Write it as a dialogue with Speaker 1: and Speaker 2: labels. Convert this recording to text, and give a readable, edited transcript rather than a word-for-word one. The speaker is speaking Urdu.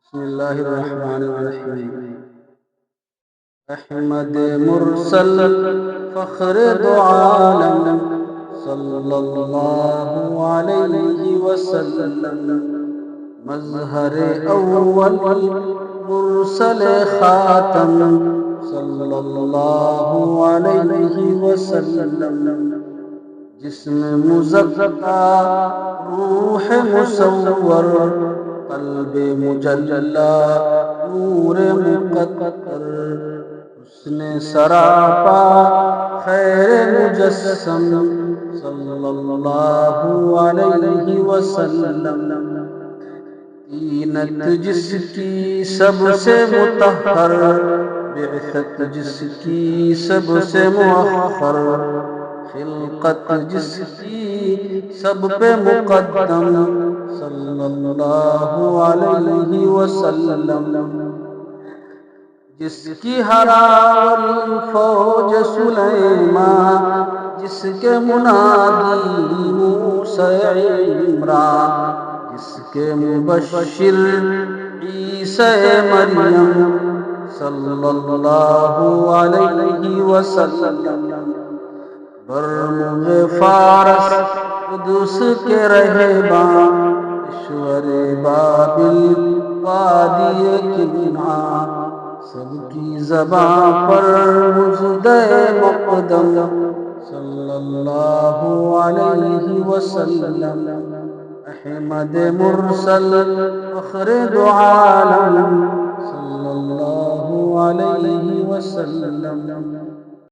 Speaker 1: بسم الله الرحمن الرحيم. احمد مرسل فخر دو عالم صلی اللہ علیہ وسلم، مظہر اول مرسل خاتم صلی اللہ علیہ وسلم، جسم مزکا روح مصور قلب مجلا نور مقطر، حسن سراپا خیر مجسم صلی اللہ علیہ وسلم، تینت جس کی سب سے مطہر، بعثت جس کی سب سے مؤخر، خلقت جس کی سب پہ مقدم صلی اللہ علیہ وسلم، جس کی ہراول فوج سلیمان، جس کے منادی موسیٰ عمران، جس کے مبشر عیسیٰ مریم صلی اللہ علیہ وسلم، برمغ فارس قدس کے رہباں، اشور بابل وادی کنعان، سب کی زبان پر مژدہ مقدم صلی اللہ علیہ وسلم، احمد مرسل فخر دو عالم صلی اللہ علیہ وسلم۔